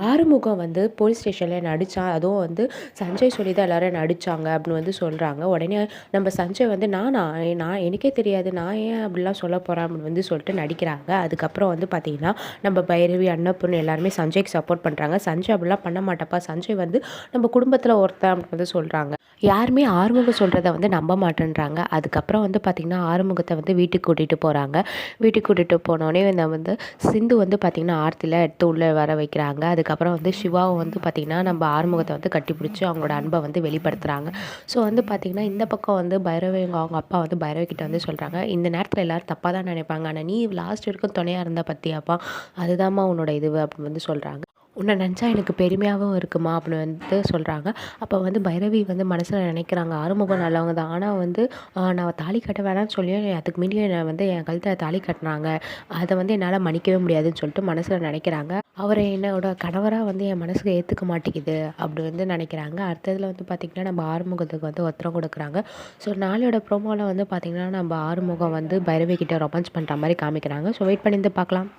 ஆறுமுகம் வந்து போலீஸ் ஸ்டேஷன்ல என்ன அடிச்சான். அதுவும் வந்து சஞ்சய் சொல்லி தான் எல்லாரும் என்ன அடிச்சாங்க அப்படின்னு வந்து சொல்றாங்க. உடனே நம்ம சஞ்சய் வந்து நான் எனக்கே தெரியாது. நான் ஏன் அப்படிலாம் சொல்ல போறேன் அப்படின்னு வந்து சொல்லிட்டு நடிக்கிறாங்க. அதுக்கப்புறம் வந்து பார்த்தீங்கன்னா, நம்ம பைரவி, அன்னபூர்ணி எல்லாருமே சஞ்சய்க்கு சப்போர்ட் பண்றாங்க. சஞ்சய் அப்படிலாம் பண்ண மாட்டான்ப்பா. சஞ்சய் வந்து நம்ம குடும்பத்தில ஒருத்தன் அப்படின்னு வந்து சொல்றாங்க. யாருமே ஆறுமுகம் சொல்றத வந்து நம்ப மாட்டேன்றாங்க. அதுக்கப்புறம் வந்து பார்த்தீங்கன்னா, ஆறுமுகத்த வந்து வீட்டுக்கு கூட்டிட்டு போறாங்க. வீட்டுக்கு கூட்டிட்டு போனோனே வந்து சிந்து வந்து பார்த்தீங்கன்னா, ஆர்த்திலாம் எடுத்து உள்ள வர வைக்கிறாங்க. அதுக்கப்புறம் வந்து சிவாவும் வந்து பார்த்தீங்கன்னா, நம்ம ஆறுமுகத்த வந்து கட்டிப்பிடிச்சு அவங்களோட அன்ப வந்து வெளிப்படுத்துறாங்க. ஸோ வந்து பார்த்தீங்கன்னா, இந்த பக்கம் வந்து பைரவி அவங்க அப்பா வந்து பைரவி கிட்ட வந்து சொல்றாங்க, "இந்த நேரத்தில எல்லாரும் தப்பா தான் நினைப்பாங்க. ஆனா நீ லாஸ்ட் வரைக்கும் துணையா இருந்த பார்த்தியாப்பா, அதுதாம்மா உன்னோட இதுவு" அப்படின்னு வந்து சொல்றாங்க. "உன்ன நினச்சா எனக்கு பெருமையாவும் இருக்குமா" அப்படின்னு வந்து சொல்றாங்க. அப்போ வந்து பைரவி வந்து மனசுல நினைக்கிறாங்க, ஆறுமுகம் நல்லவங்க தான். ஆனா வந்து நான் தாலி கட்ட வேணாம்னு சொல்லியும் அதுக்கு மீறி என்ன வந்து என் கழுத்துல தாலி கட்டினாங்க. அத வந்து என்னால மன்னிக்கவே முடியாதுன்னு சொல்லிட்டு மனசுல நினைக்கிறாங்க. அவர என்னோட கணவரா வந்து என் மனசுக்கு ஏத்துக்க மாட்டேங்குது அப்படி வந்து நினைக்கிறாங்க. அடுத்ததுல வந்து பார்த்தீங்கன்னா, நம்ம ஆறுமுகத்துக்கு வந்து ஒத்தரம் குடுக்குறாங்க. ஸோ நாளையோட ப்ரோமோல வந்து பார்த்தீங்கன்னா, நம்ம ஆறுமுகம் வந்து பைரவி கிட்ட ரொமான்ஸ் பண்ற மாரி காமிக்கிறாங்க. ஸோ வெயிட் பண்ணி வந்து பார்க்கலாம்.